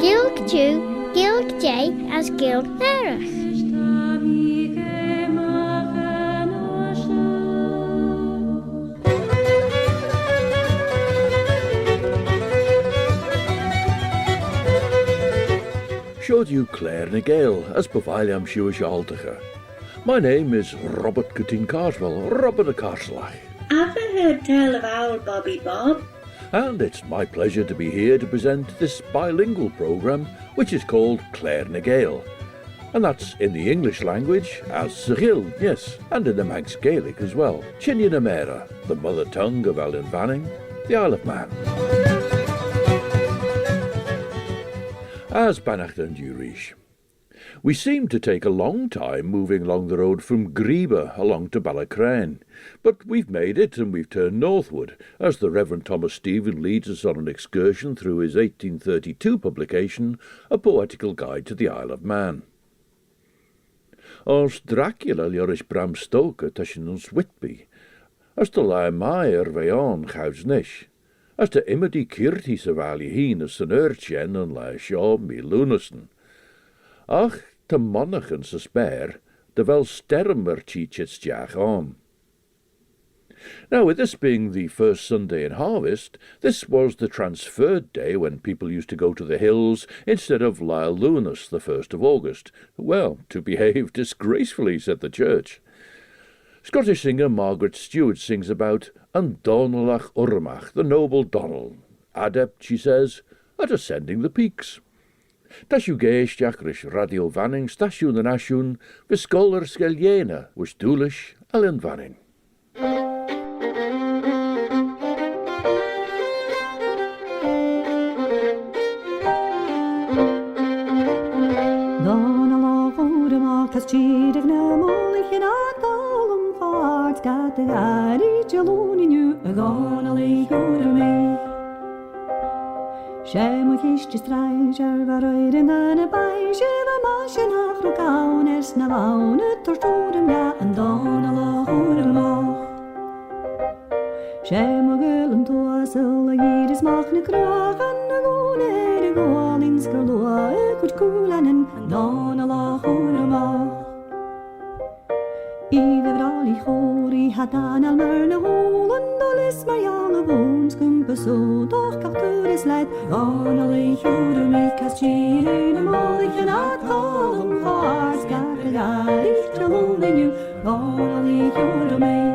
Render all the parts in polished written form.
Gilg Jew, Gilg J as Gilg Nerach. Showed you Claare na Gael as Paviliam Shuish Altacha. My name is Robert Cutting Carswell, Robert a Carslach. Have I heard tell of Owl Bobby Bob? And it's my pleasure to be here to present this bilingual programme, which is called Claare na Gael. And that's in the English language as Sgil, yes, and in the Manx Gaelic as well. Chine na Mera, the mother tongue of Llanddwndwr, the Isle of Man. As Bannacht and Urish. We seem to take a long time moving along the road from Greba along to Ballaugh, but we've made it and we've turned northward, as the Reverend Thomas Stephen leads us on an excursion through his 1832 publication, A Poetical Guide to the Isle of Man. Os Dracula liorish Bram Stoker tussen ons Whitby, as de lai mai veon chouds nish, as de immedy kirti sa valley heen as an urchen and lai shaw me lunassen. Ach, te monnichen sa spare, de wel stermer cheechits jaag on. Now, with this being the first Sunday in harvest, this was the transferred day when people used to go to the hills instead of Lyle Lunas, the 1st of August. Well, to behave disgracefully, said the church. Scottish singer Margaret Stewart sings about Domhnallagh urramach, the noble Donald, adept, she says, at ascending the peaks. Tashu geestiach rish radio vanning stasjoen en asjoen, viscoller skeljena, was doelish allen vanning. Domhnallagh urramach has cheated na molich in a column cards got the gari jaloni nu a gonally urramach. Shema kish streicher var in a bay Sheba maschen afro gauners na vaune torturen ja en Domhnallagh urramach. Shema gullen toasel a jiris machne kragen a gone goal in skraloa e kut kulanen en Domhnallagh urramach. Ieder vrali chori had aan al merne holen dolis maar jalle woons kumpe so doch kaptur is leid gonally urramach has chire na molich en a column hearts got the gari jaloni nu gonally urramach.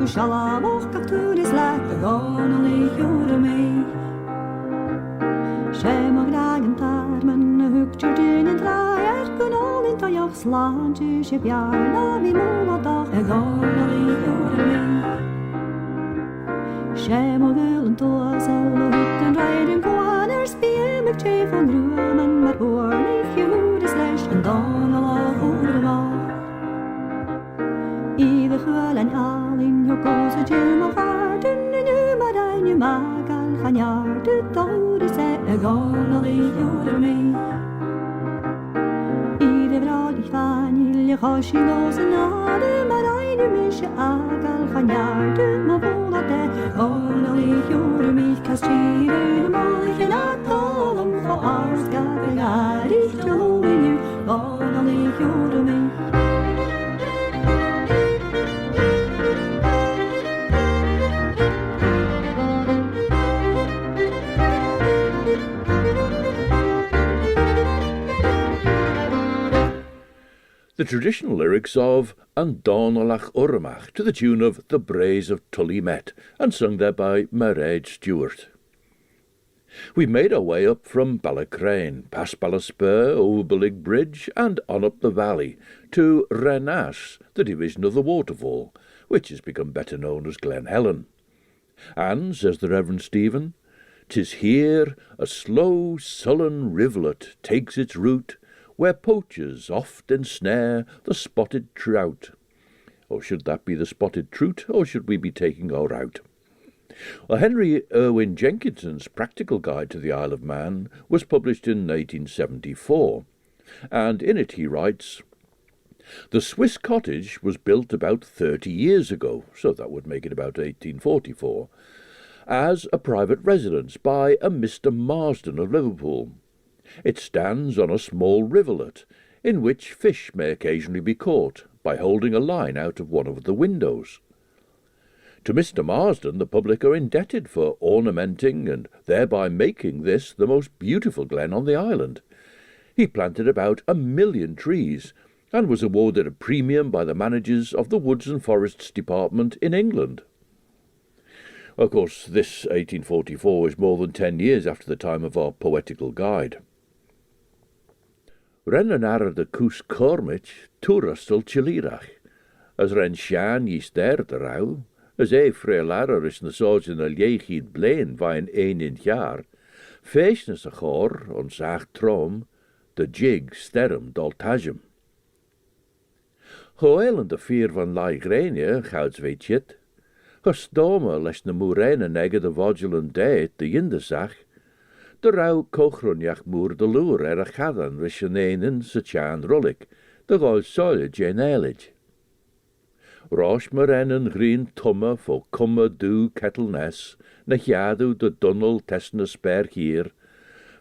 Shalabach kaptur is like the gonally urramach. Shema gragen tarmen a huktur in en traier kun all in tajach slange ship yarna vi moladach a gonally urramach. Shema gullen toasel a hukten reiden kwaners biemek che van ruamen met bornig jude slash en Domhnallagh urramach. Ieder gwel en al in je koze tjema vaarten en je maar je magal gaan jaar de dode ze gonally urramach. Ieder vrouw die van je goshi loze nade maar je misje agal gaan jaar de mo vola de gonally urramach kas chire molich en a column for ours got the gari jaloni nu gonally urramach. the traditional lyrics of An Domhnallagh urramach to the tune of The Braes of Tully Met, and sung there by Margaret Stewart. We made our way up from Ballacrane, past Ballaspur, over Billig Bridge, and on up the valley to Renas, the division of the waterfall, which has become better known as Glen Helen. And, says the Reverend Stephen, "'Tis here a slow, sullen rivulet takes its route, where poachers oft ensnare the spotted trout." Or should that be the spotted trout, or should we be taking our route? Well, Henry Irwin Jenkinson's Practical Guide to the Isle of Man was published in 1874, and in it he writes, "The Swiss cottage was built about 30 years ago, so that would make it about 1844, as a private residence by a Mr. Marsden of Liverpool. It stands on a small rivulet, in which fish may occasionally be caught by holding a line out of one of the windows. To Mr. Marsden the public are indebted for ornamenting and thereby making this the most beautiful glen on the island. He planted about 1,000,000 trees, and was awarded a premium by the managers of the Woods and Forests Department in England." Of course, this 1844 is more than 10 years after the time of our poetical guide. Ren an ara de cws cormich, túrastal chilirach, as ren sian is der de rau, as freelarer is na soos in a leichid blain vain in jaar, feesnes a chor, on sach trom, de jig sterm doltajum. Hoel en de vier van Laigrenia, gouds weet jit, gestome les na moerene nege de vodulen deit de jindesach, de rauw kochrunjach moer de loer a chadan rishenenen se chan rollik, de gol soile genelig. Rosh marenen green tumme voor komme du ketelnes, na jadu de dunnel tesne sper hier,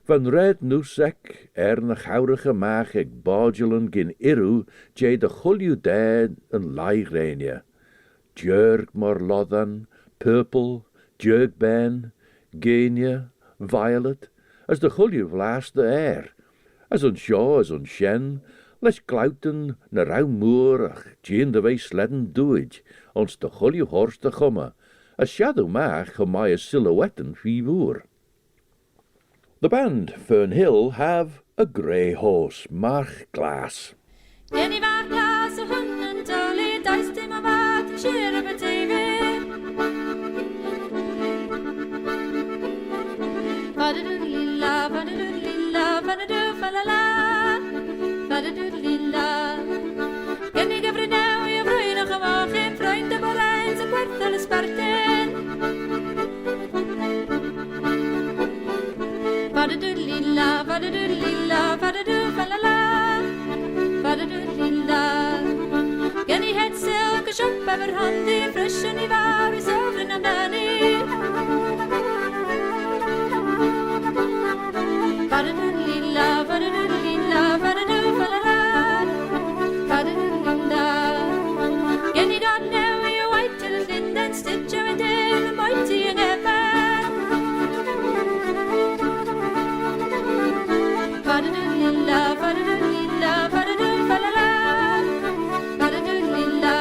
van red nusek na gaurige maag ik bodjelen gin iru, je de gulju dead en laigrenia. Djurg mar loddan, purple, djurgben, genia, violet, as de gulju vlaas de air, as on shaw as on shen, les glouten na rauw moerach, jean de wei sledden doig, ons de gulju horst de gumme, as shadow maag gemai a silhouetten fi moer. The band FERNHILL have a grey horse, March Glas. Jenny var glas och hunden tullig, dejst i mig vatten, kyr över TV. Vadadudlilla, vadadudlilla, vadadufalala, vadadudlilla. Jenny gav det nu och jag vröjna gemag, en fröjnde på rein, så kvart eller sparten. Vadadudlilla, vadadudlilla, vadadufalala, vadadudlilla. Jenny het silke kjopp över hand i fröschen i var i sovren av Danny. Vadadudlilla, vadadudlilla, vadadufalala, vadadudlilla. Jenny don't know you white till linden stitch you in the mighty and ever. Vadadudlilla, vadadudlilla, vadadufalala, vadadudlilla.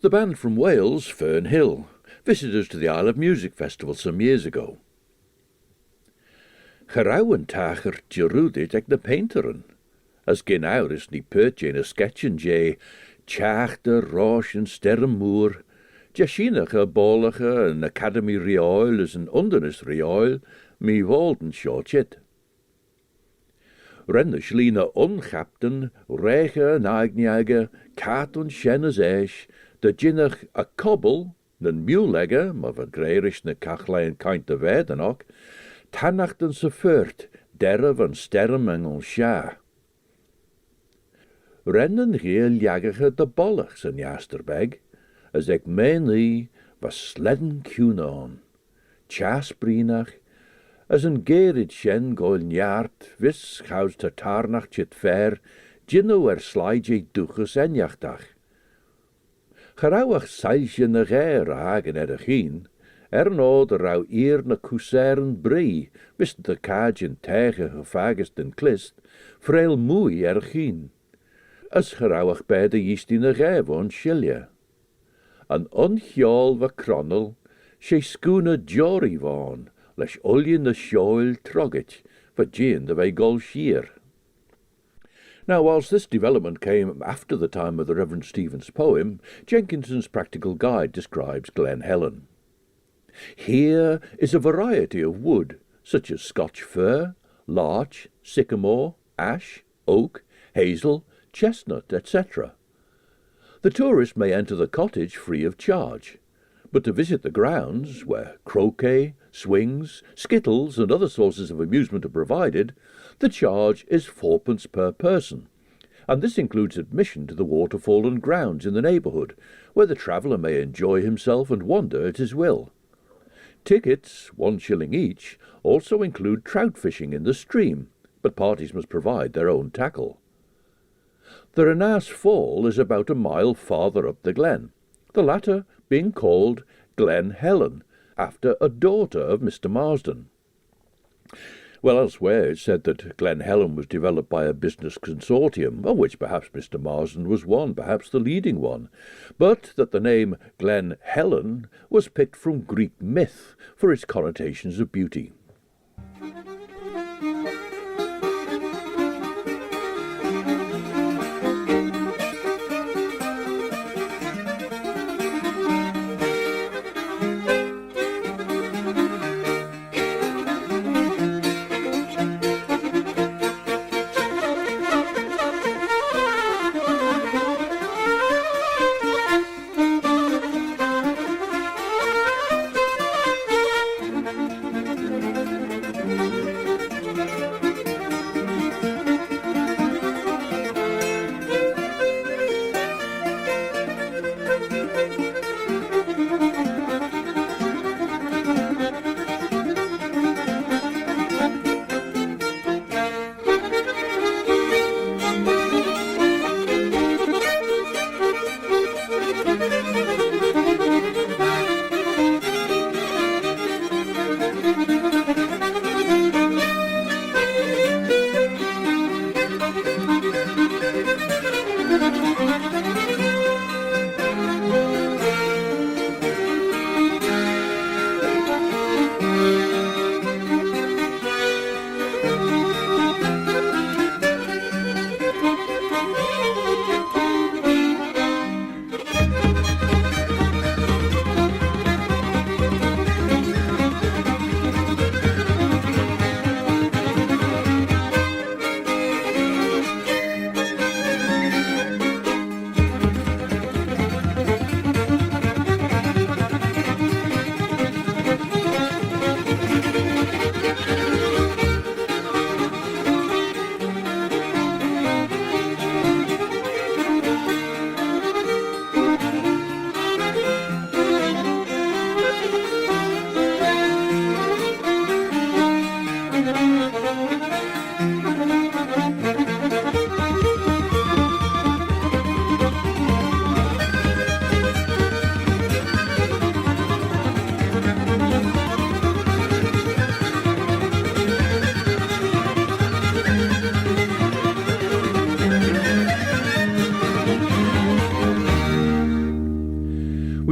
The band from Wales, FERNHILL, visited us to the Isle of Music Festival some years ago. Charawen tacher Jerudit ag na painterin, as gyn awr is ni pertje a sketchen jay, chachte, rosh en sterren moer, jashinach bollige an Academy Rioil is an undernis Rioil, mi walden shortchit. Renne schlina uncapten, rege naigniage, cat und shennes esh, de jinnach a cobble, nen mulegge, maar van greirish na kachlein kaint de werden ook, tannachten se furt, derre van sterren en ons sja. Rennen heel jaggige de bollachs en jasterbeg, as ik meen was sledden kunon. Chas brinach, as een gerid shen goin jaart, vis chaus te tarnach chit fair, jinno slide duches en jachtach. Gerouwach seilsje na gair a hagen chien, no de rauw na koeseren brie, wist de kaaj en tege gevagest en klist, vreel moei chien. As gerouwach bij de jist in de gair woon schilje. An ongiaull va cronel, she schooner jory woon, lesh olje na shoil trogget, va jean de gol sheer. Now, whilst this development came after the time of the Reverend Stephen's poem, Jenkinson's practical guide describes Glen Helen. Here is a variety of wood, such as Scotch fir, larch, sycamore, ash, oak, hazel, chestnut, etc. The tourist may enter the cottage free of charge, but to visit the grounds, where croquet, swings, skittles, and other sources of amusement are provided, the charge is 4d per person, and this includes admission to the waterfall and grounds in the neighbourhood, where the traveller may enjoy himself and wander at his will. Tickets, 1 shilling each, also include trout fishing in the stream, but parties must provide their own tackle. The Renas Fall is about a mile farther up the glen, the latter being called Glen Helen, after a daughter of Mr. Marsden. Well, elsewhere it's said that Glen Helen was developed by a business consortium, of which perhaps Mr. Marsden was one, perhaps the leading one, but that the name Glen Helen was picked from Greek myth for its connotations of beauty.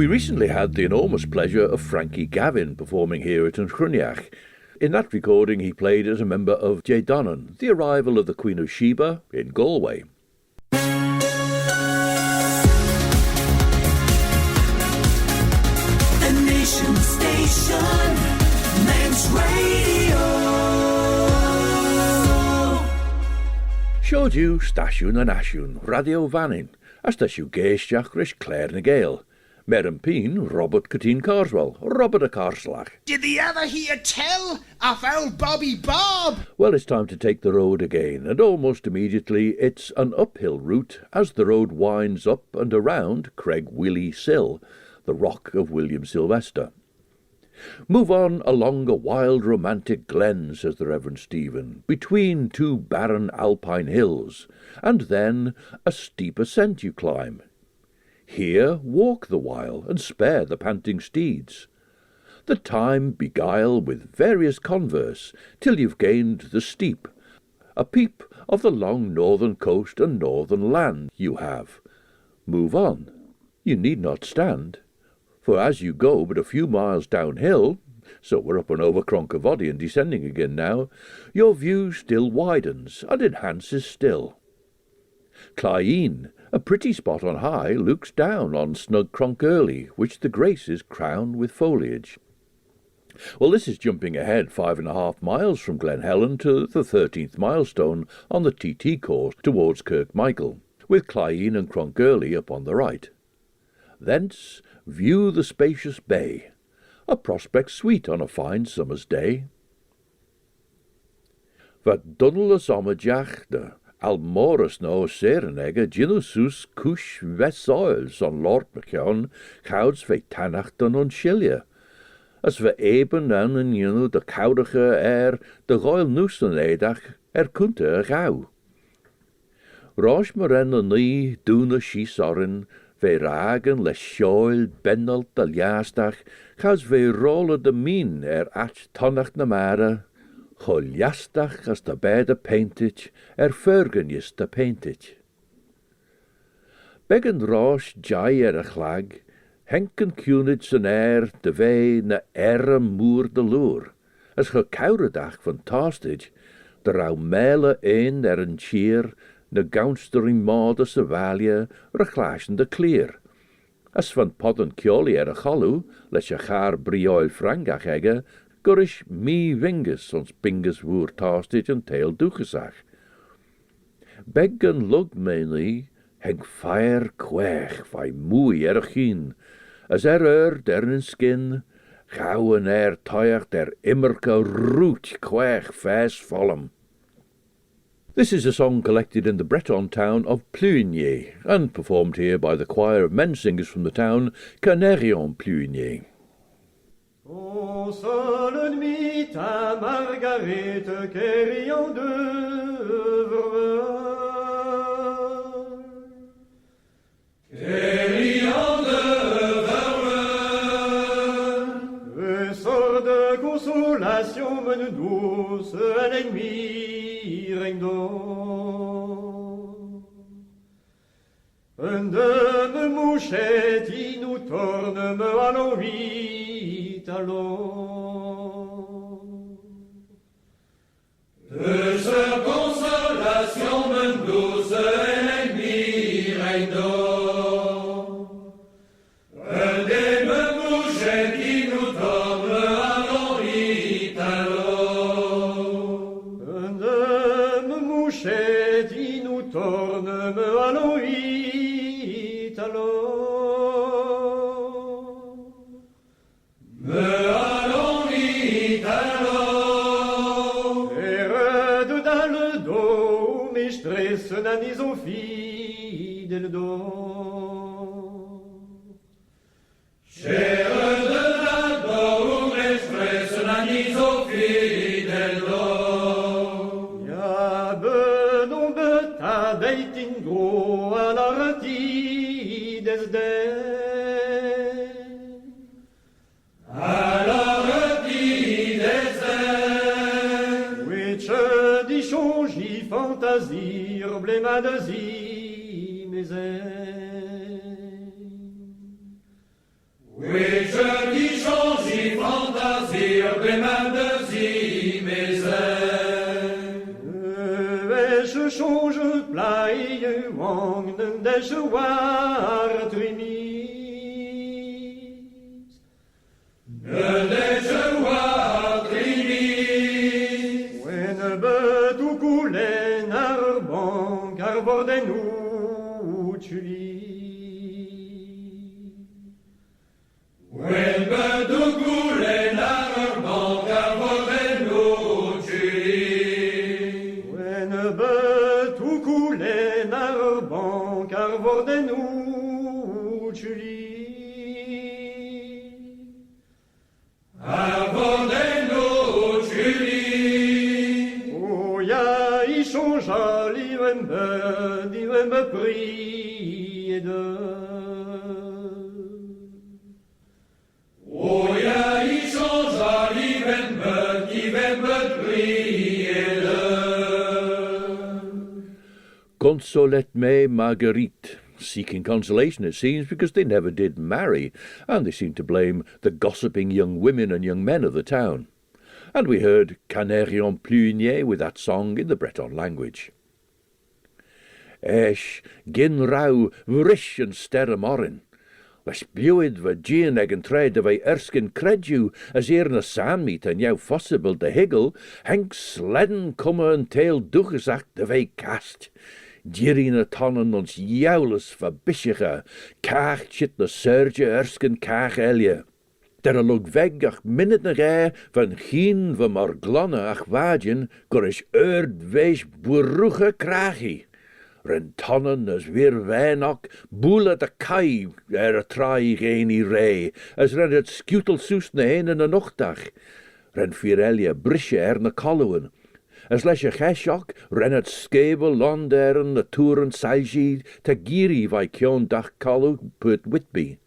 We recently had the enormous pleasure of Frankie Gavin performing here at Llynllwniach. In that recording he played as a member of DANANN, the arrival of the Queen of Sheba in Galway. The Nation Station, Manx Radio. Siodiw stasiwn yn asiwn, radio fannin, a stasiw geisdiach rys Claare na Gael. Mer Peen, Robert Catteen Carswell, Robert a Carslach. Did the ever hear tell of old Bobby Bob? Well, it's time to take the road again, and almost immediately it's an uphill route as the road winds up and around Creg Willy Syl, the rock of William Sylvester. Move on along a wild romantic glen, says the Reverend Stephen, between two barren alpine hills, and then a steep ascent you climb. Here walk the while, and spare the panting steeds. The time beguile with various converse, till you've gained the steep. A peep of the long northern coast and northern land you have. Move on. You need not stand. For as you go but a few miles downhill, so we're up and over Cronkovody and descending again now, your view still widens and enhances still. Claare, a pretty spot on high, looks down on snug Cronkerly, which the Graces crown with foliage. Well, this is jumping ahead 5.5 miles from Glen Helen to the 13th milestone on the TT course towards Kirk Michael, with Claare and Cronkerly upon the right. Thence view the spacious bay, a prospect sweet on a fine summer's day. Domhnallagh omadiach Almoras no serenega ginusus cush vesoils on Lordmachion chouds ve tanachten on Shilia. As ve eben an en de koudige de goil nusen edach kunte a gauw. Rosh maren en nie doene shisorin ve ragen le shoil bennelt de jaastach chouds ve rolle de min at tonnacht na mare. Choljastach as de beide paintage, fergenjes de paintage. Beggen roos jai a chlag, henken cunid zijn de vee na moer de loer, as ge kouredach van tastage, de rauw mele een een cheer, na gaunstering mode se valje, rechlaschen de clear. As van podden kioli a chalu, les je gaar brioil frangach egge, gurish mi vingus ons bingus woer tastage en tail doegesach. Beggen lug mainly, henk fire quech, vai moei ergien, as der skin, gauw en toyach der immerke root quech fes vollem. This is a song collected in the Breton town of PLEUIGNER, and performed here by the choir of men singers from the town KANERION PLEUIGNER. Konsolet mit a Margarit Un sort de consolation mène douce un ennemi règne un de me mouchette il nous tourne me allons vite allons De ce consolation mène douce un ennemi règne un de me mouchette il nous tourne allons vite allons un de me mouchette il nous tourne me allons vite allons Nanis au fidèle dos. Chere de l'albo, express nanis au fidèle dos. Ja benon beta beitin gro a la rati des À la rati des which di changi fantasie Blema de zi mes leisure trimis. When a bird to coulen ar bank ar borden uchli. When bird to coulen ar bank ar borden uchli. When a bird to coulen ar bank ar borden uchli. Die we me priede. O ja, ich change à lieben me, die we me priede. Konsolet me Margarit, seeking consolation, it seems, because they never did marry, and they seem to blame the gossiping young women and young men of the town. And we heard KANERION PLEUIGNER with that song in the Breton language. Esh, gin rau, vrish and ster morin. Les buid va gin eg and tread of a erskine credu, as eer na sammeet and jou possible de higgle, henk sledden komme and tail duchesach de vei cast. Dierin a tonnen ons joules va bishicha, kaach chit na surge erskine kaach elje. Der a lug weg ach minnet na gae van geen va mar glonne ach waadjen, gor is wees boeruche krachi. Ren tonnen as weer wijnok, boele de kai a trai geeni rei, as ren het scutel soes na een en a nochtdag. Ren firelje brisje na kolluwen. As lesje geshok, ren het skebel londeren na toeren sailgied, te giri vai kion dag kollu put Whitby.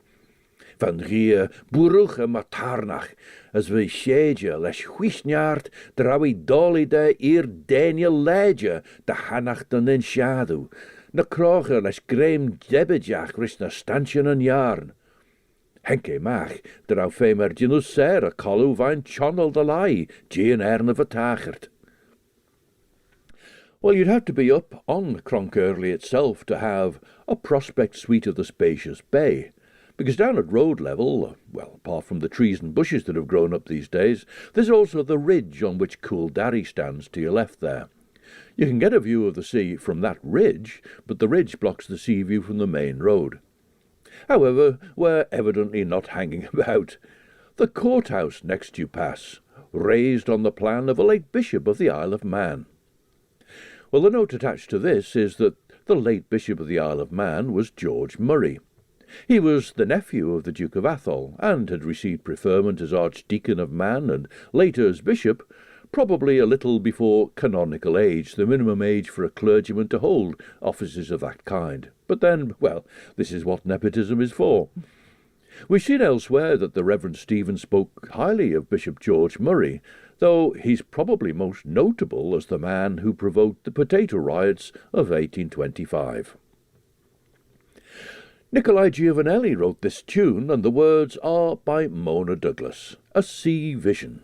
Van gie boeruche matarnach, as we shedje les huisnjaard, drawi dolide eer Daniel leidje, de hanachten in schaduw. Na kroge les greem debbejach ris na stantjen en jarn. Henke maag, drau femer genus ser a kollu vain channel de lai, jean erne vertagert. Well, you'd have to be up on Cronkerly itself to have a prospect suite of the spacious bay. Because down at road level, well, apart from the trees and bushes that have grown up these days, there's also the ridge on which Cooldarry stands to your left there. You can get a view of the sea from that ridge, but the ridge blocks the sea view from the main road. However, we're evidently not hanging about. The courthouse next you pass, raised on the plan of a late bishop of the Isle of Man. Well, the note attached to this is that the late bishop of the Isle of Man was George Murray. He was the nephew of the Duke of Atholl, and had received preferment as Archdeacon of Man, and later as bishop, probably a little before canonical age, the minimum age for a clergyman to hold offices of that kind. But then, well, this is what nepotism is for. We've seen elsewhere that the Reverend Stephen spoke highly of Bishop George Murray, though he's probably most notable as the man who provoked the potato riots of 1825. Nicolai Giovanelli wrote this tune, and the words are by Mona Douglas, A Sea Vision.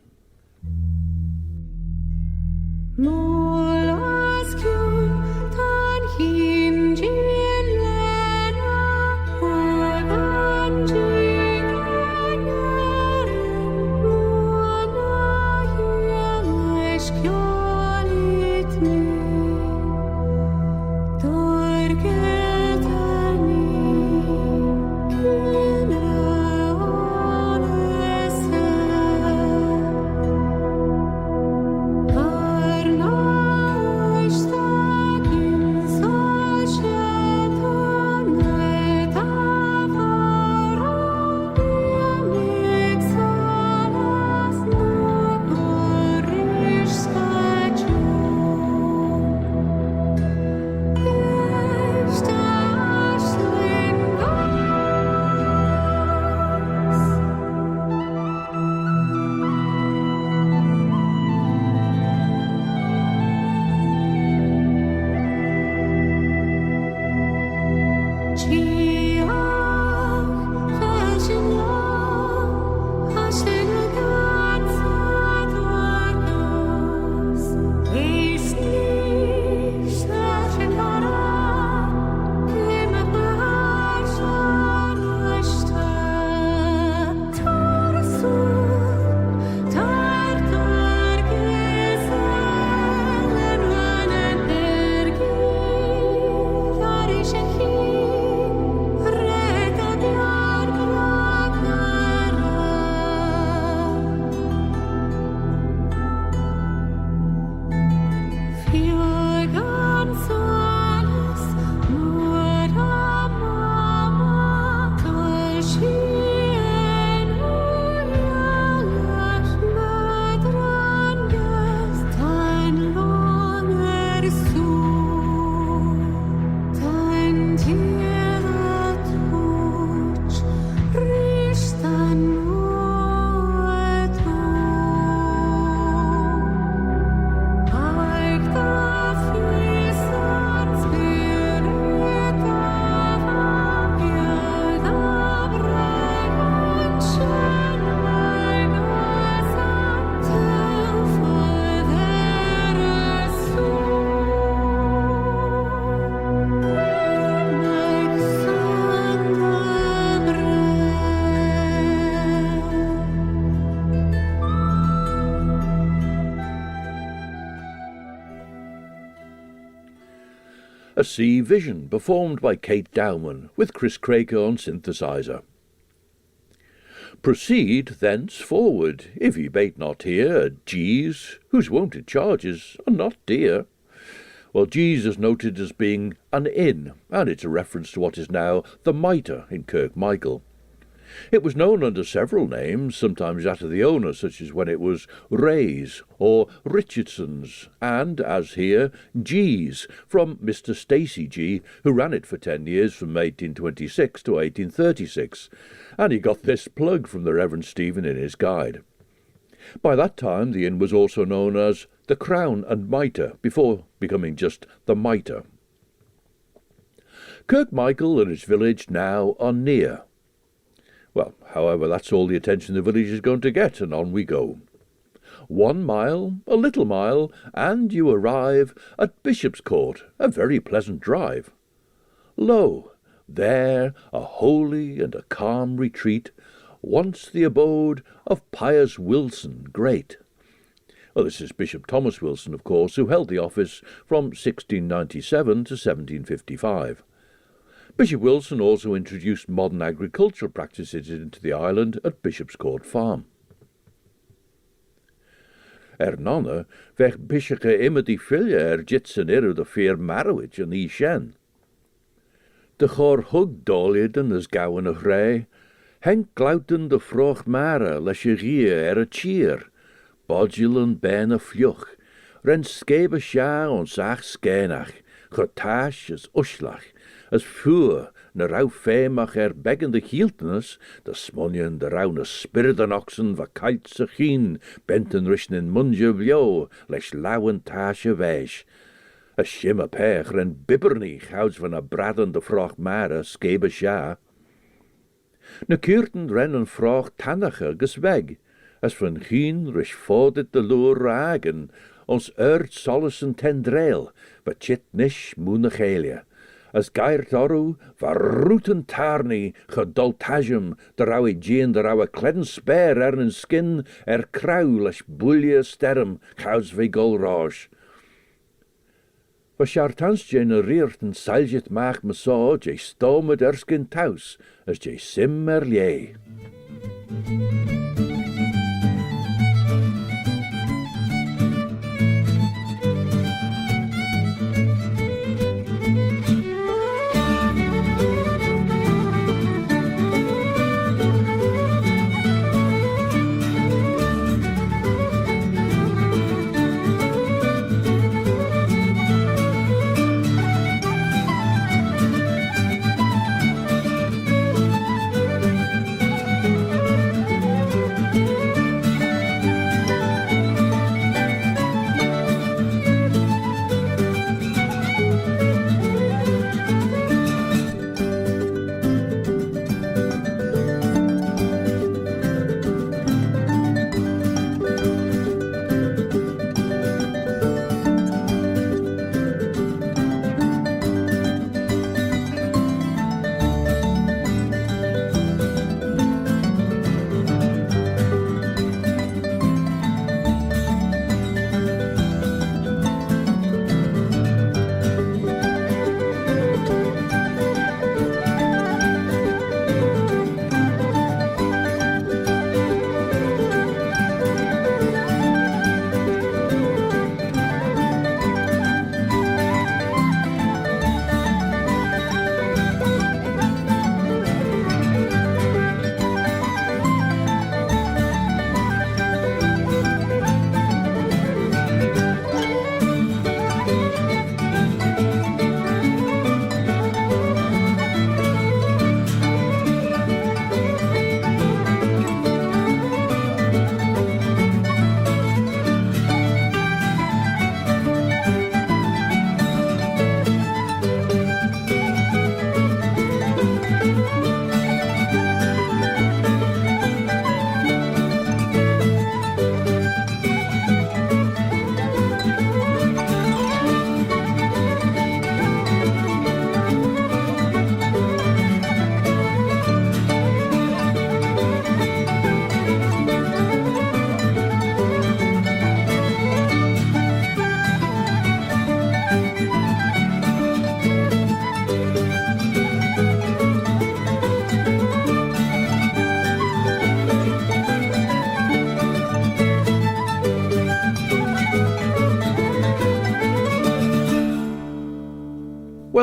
A Sea Vision, performed by Kate DOWMAN, with Chris Craker on synthesizer. Proceed thence forward, if ye bait not here, G's, whose wonted charges are not dear. Well, G's is noted as being an inn, and it's a reference to what is now the Mitre in Kirk Michael. It was known under several names, sometimes that of the owner, such as when it was Ray's or Richardson's, and, as here, G's, from Mr. Stacey G, who ran it for 10 years from 1826 to 1836, and he got this plug from the Reverend Stephen in his guide. By that time the inn was also known as the Crown and Mitre, before becoming just the Mitre. Kirk Michael and its village now are near. Well, however, that's all the attention the village is going to get, and on we go. 1 mile, a little mile, and you arrive at Bishopscourt, a very pleasant drive. Lo, there, a holy and a calm retreat, once the abode of Pius Wilson great. Well, this is Bishop Thomas Wilson, of course, who held the office from 1697 to 1755. Bishop Wilson also introduced modern agricultural practices into the island at Bishopscourt Farm. Nonne weg bisige immer die filje jitsen de fear marriage an I shen. De chor hug doliden as gowan a grey, henk glouten de vroeg mare les je gie a cheer, bodjulen ben a fluch, ren skebe sja on sach skenach, gotash as uslach, as vuur na rauw femach beggende hieltenis, de smonjen de rauwe spirden oxen va kaitse chien, benten rischen in munje vlo, les lauwen tasje wees. A shimmer pech ren bibbernich houds van a braden de vroeg mare skebe sja. Na kuurten ren een vroeg tannache ges weg, as van chien rish fordit de loer ragen, ons eurt solisen tendreel, va chit nish moenegelia. As geirt oru, va routen tarni, gedoltajum, de rauwe jean, de rauwe kledden spare een skin, krauw les boelje sterm, chouds vi gol roos. Va chartans genereert een saljet maag me so, je stome derskin thuis, as je sim lie.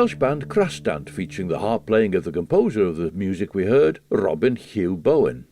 Welsh band CRASDANT, featuring the harp playing of the composer of the music we heard, Robin Hugh Bowen.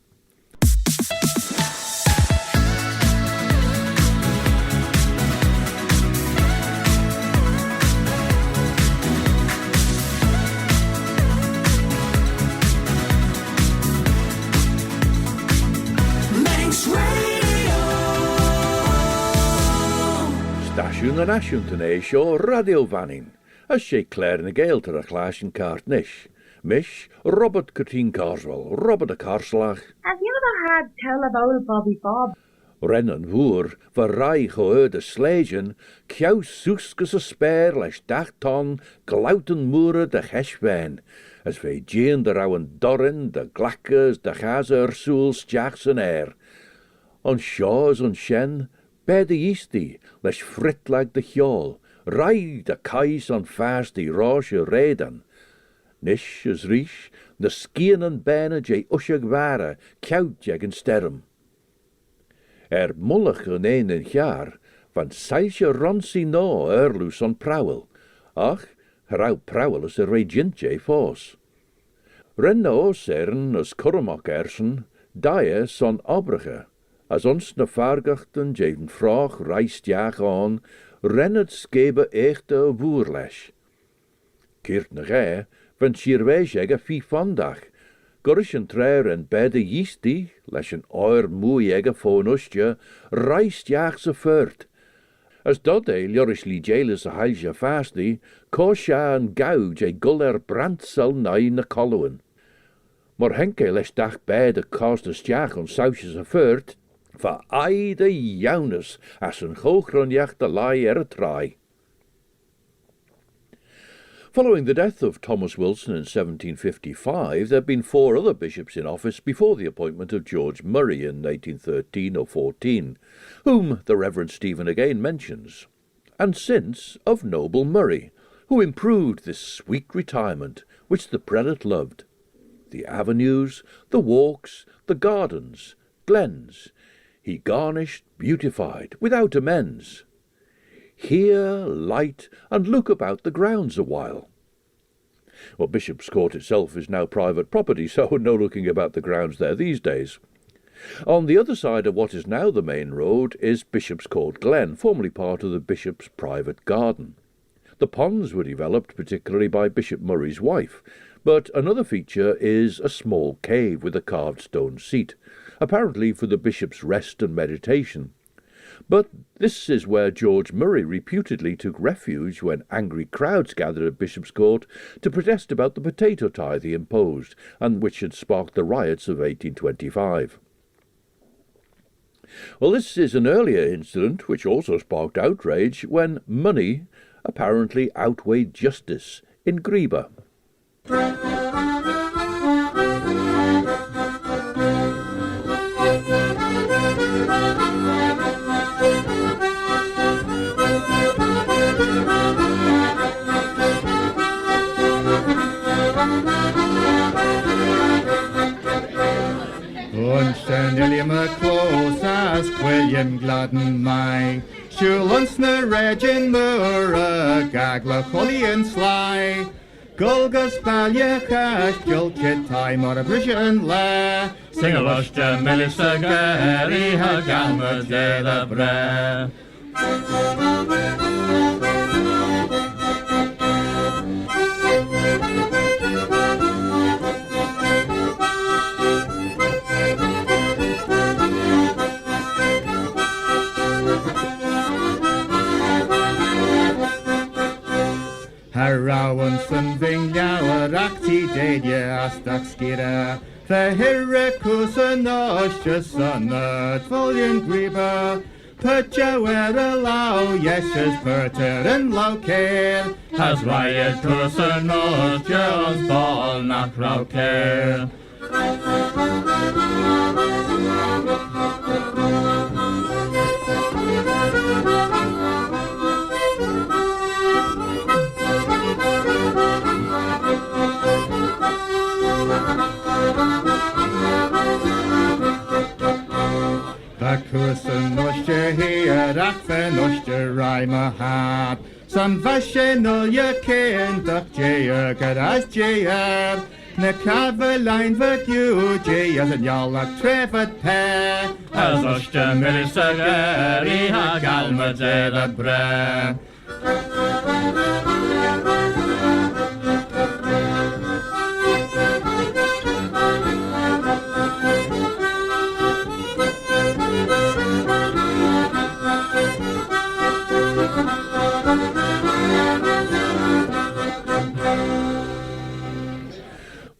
Stasiwn yn asiwn yn eisio radio fanning, as sé Claare na Gael tar a chlas yn cart nish. Mish, Robert Curtin Carswell, Robert a Carslach. Have you ever had tell of old Bobby Bob? Rennen voer, var rai gehoord de slegen, kjou soeskus a spare leis 8 ton, glauten moere de heshwijn, as wij jean de rauwen dorren, de glakkers, de gazer soels, jachs en air. On shaws on shen, bij de yeastie, leis frit like de giaull, rai de kais on fast die roosje reden. Nish as rish, de skien en benen je ushag ware, kjout jeg en sterm. Mullig in een jaar, van 6 ronsie no erloes on prowel. Ach, rauw prowel is regent je fos. Renne ooseren as urramach ersen, die son abrige. As ons na vaargachten jeven vraag reist jaag aan, rennet skebe echte woerlesh. Keert na gij, van sierwijs jeg a fi vandag. Gorish en treur en bedde yeastie, leis een oer moe egge foon ustje, reist jaag ze voort. As dat jorish li jelis a heilje fastie, kosja en gauw je guller brandsel nai na kolloen. Maar henke leis dag bedde kostes jaag on sausjes a voort, va eide jaunus as een hoogronjach de lai trai. Following the death of Thomas Wilson in 1755, there had been 4 other bishops in office before the appointment of George Murray in 1813 or 14, whom the Reverend Stephen again mentions, and since of noble Murray, who improved this sweet retirement which the prelate loved. The avenues, the walks, the gardens, glens, he garnished, beautified, without amends. Hear, light, and look about the grounds a while. Well, Bishopscourt itself is now private property, so no looking about the grounds there these days. On the other side of what is now the main road is Bishopscourt Glen, formerly part of the bishop's private garden. The ponds were developed particularly by Bishop Murray's wife, but another feature is a small cave with a carved stone seat, apparently for the bishop's rest and meditation. But this is where George Murray reputedly took refuge when angry crowds gathered at Bishopscourt to protest about the potato tithe he imposed, and which had sparked the riots of 1825. Well, this is an earlier incident which also sparked outrage when money apparently outweighed justice in Greba. William a close as William Gladden Mai. Shulans na regin mura gagla colly and sly. Gulgas balyacha gilkit time or a brishan la. Sing a lush to Melissa Gary ha galma de la bra. Harawan sunving yawer acti dedia astak skira. The Hyricus and Oshus on the Folian Greba. Percha allow yeshes perter and lauker. Has riot cus and Oshus ball not rauker. Cursen nochte here, that fe nochte rhyme a hat. Son fashion all your kin, duck jayer, gadas jayer. Na Caroline vert you, jayers and y'all a trefet pair. As Ushta Minister Gary ha galmad evad Bram.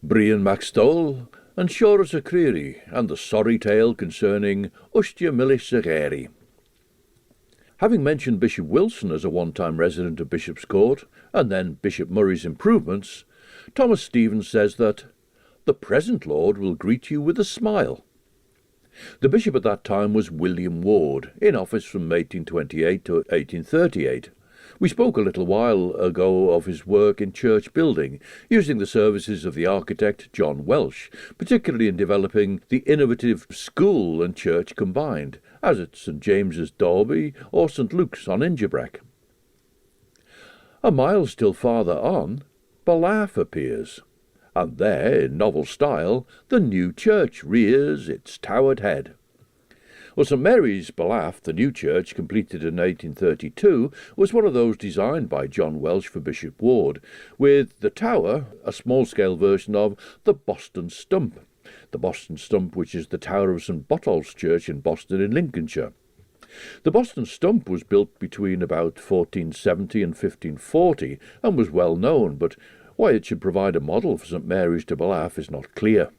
Brian MacStowell and Shoras a Creary, and the sorry tale concerning Ustia Millis Sageri. Having mentioned Bishop Wilson as a one-time resident of Bishopscourt, and then Bishop Murray's improvements, Thomas Stevens says that the present Lord will greet you with a smile. The bishop at that time was William Ward, in office from 1828 to 1838. We spoke a little while ago of his work in church building, using the services of the architect John Welsh, particularly in developing the innovative school and church combined, as at St James's, Derby, or St Luke's on Ingebrack. A mile still farther on, Ballaugh appears, and there, in novel style, the new church rears its towered head. Well, St Mary's, Ballaugh, the new church, completed in 1832, was one of those designed by John Welsh for Bishop Ward, with the tower a small-scale version of the Boston Stump. The Boston Stump, which is the tower of St Botolph's Church in Boston in Lincolnshire. The Boston Stump was built between about 1470 and 1540 and was well known, but why it should provide a model for St Mary's to Ballaugh is not clear.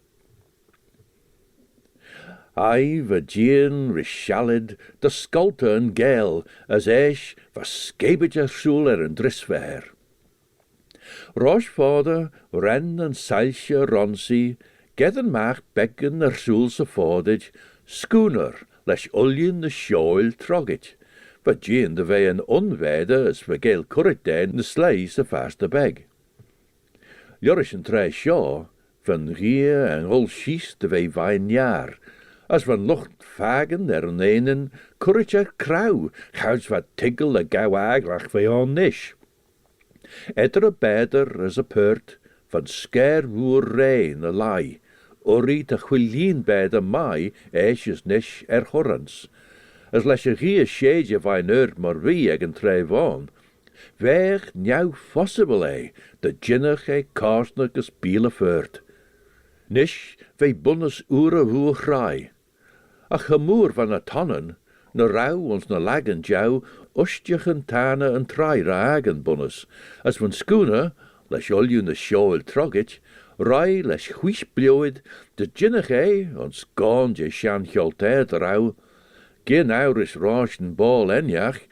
I, Virgin, Rishalid, the sculptor and Gael, as eich, verskebit soul and drisver. Rochevader, Ren and Sailsje Ronsi, Gethen maach becken soul affordage, schooner, lesh ullion the shoil trogit. Virgin de vee een onweder as Gael currit den de sleis de faste beg. Joris en tre shaw, van Rier en ol schies de vee vijn jaar. As van lucht vagen er nenen, curritje krauw, gouds wat tiggle a gauwag lach van nish. Etter beder as a pert, van scare woer rein a lai, ori te chwilien beder mai, eisjes nish horrens. As leis a gie shade van erd mar wie ag en treif on. Weg nieuw possible de jinnach karsnach as biele furt. Nish vei bunnes oere hoe graai. A gemoer van a tonnen, na rauw ons na lagen jou, ustjechen tane en trai ragen bunnes, as van schooner, les olju na shoel trogit, rai les huis blioid, de jinnach ons gond je shan cholteed rauw, geen auris raschen bal enjach,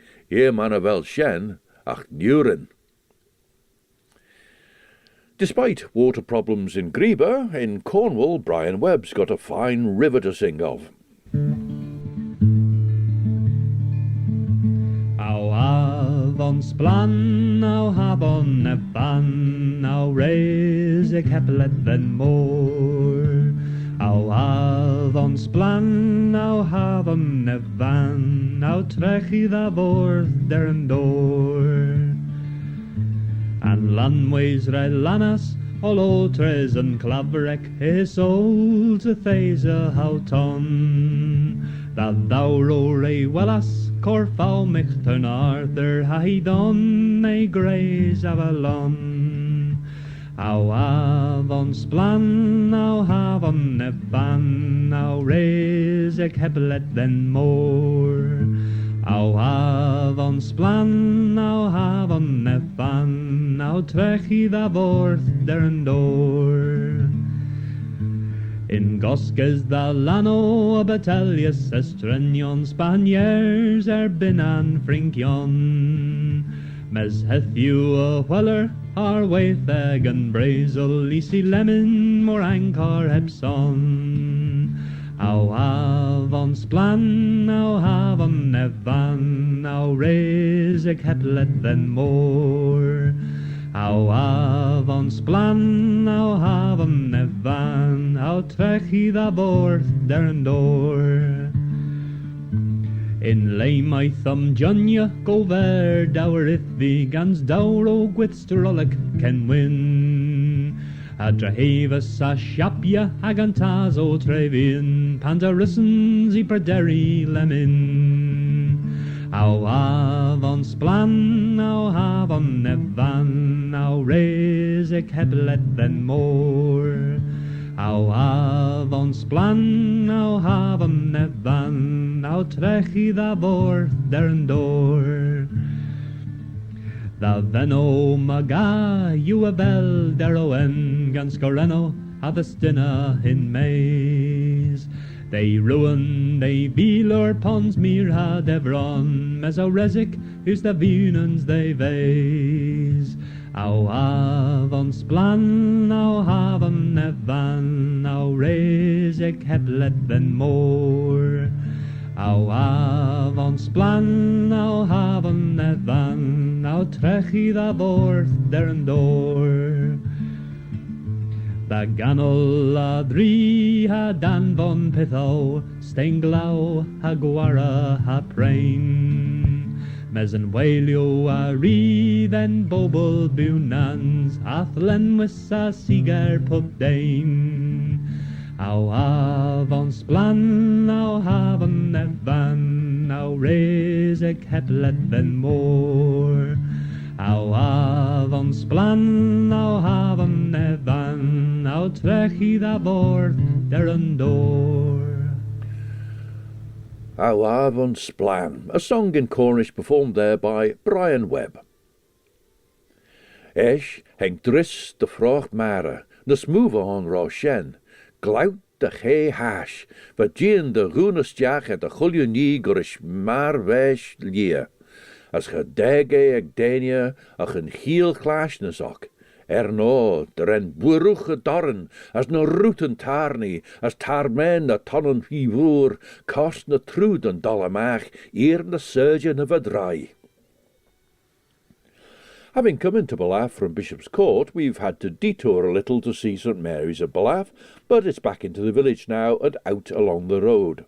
man a wel shen, ach nuren. Despite water problems in Greba, in Cornwall, Brian Webb's got a fine river to sing of. Au avon splan, au havon e ban, au reis ik heplet den moor. Au avon splan, au havon e ban, au trechi da vorth der en door. And lanways red lanas, all otres and clavrek, his old to thesa houton. That thou rore wellas, corfau michtern Arthur, haidon e grays avalon. Au avon splan, au havon e ban, au reis ek heblet den more. Au havon splan, au havon e ban, au trechi da vorth der en door. In Goskes da Lano, Battalius Estrenion, Spaniards binan Frinkion. Mes hethu a Weller, our Waitheg and Brazel, Lisi Lemon, more Ankar Hepson. Au havon splan, au havon evan, au reis ek heplet then more. Au havon splan, au havon evan, au trechi da vorth der en door. In lay my thumb Jonya go ver dower if the gans dowro gwithsterolic can win. Adrahavas a shapia agantaz o trevin pandarissons I perderi lemin. Au avon splan, au avon nevan, au res ik heblet then more. Au avon splan, au avon nevan, au trechi da vorth der en door. Da venno maga, you a bell der oen, gans goreno, a the stinna in maze. They ruin, they beelor pons mir ha devron, meso resic, who's the vunans they vase. Au avon splan, au avon nevan, au resic heblet then more. Au avon splan, au avon nevan, au trechi da vorth der en door. Da ganol a dri ha dan von pitho, stenglau ha gwara ha prain. Mezen wailio a ri then bobol bunans, athlen wis a sigar pup dain. Au avon splan, au avon nevan, au res ek heplet then more. Au avon splan, au avon nevan, au trechi da vorth der en door. Au avon splan, a song in Cornish performed there by Brian Webb. Esh heng dris de vracht mare, nes move on roshen, glout de ge hash, wat gien de groenestjach et de guljunie gorish mar wesh lier. As ge dege ek denia, ach een giel glaasnes ook. No, der en boeruche dorren, as no roeten tarni, as tarmen na tonnen vivoer, kost na trud en DOWMAN, eer na surgeon of a dry. Having come into Ballaugh from Bishopscourt, we've had to detour a little to see St Mary's of Ballaugh, but it's back into the village now and out along the road.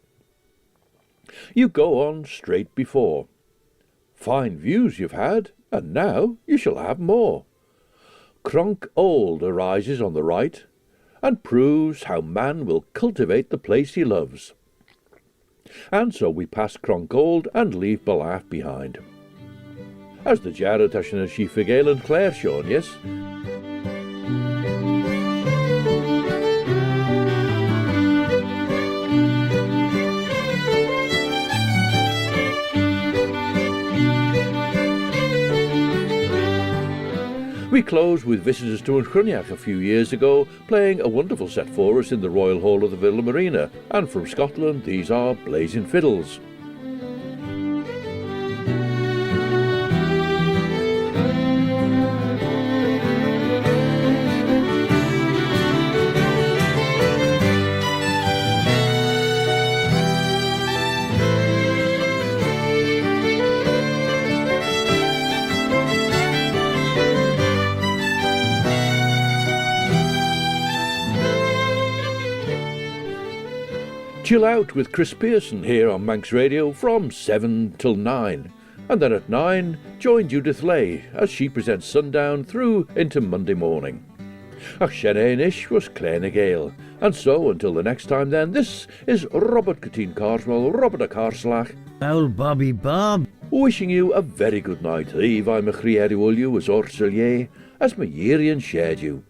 You go on straight before. Fine views you've had, and now you shall have more. Cronk Old arises on the right, and proves how man will cultivate the place he loves. And so we pass Cronk Old and leave Ballaugh behind. As the Jared Ashna Sheba Gael and Claare shown, yes? We close with visitors to Llynchryniach a few years ago, playing a wonderful set for us in the Royal Hall of the Villa Marina, and from Scotland these are Blazing Fiddles. Chill out with Chris Pearson here on Manx Radio from 7 till 9. And then at 9, join Judith Lay as she presents Sundown through into Monday morning. Ach Shenanish was Claare Gael. And so until the next time then, this is Robert Cateen Carswell, Robert a Carslach. Old Bobby Bob. Wishing you a very good night. Eve I'm a Crieri Ullu as Orselier, as my Yerian shared you.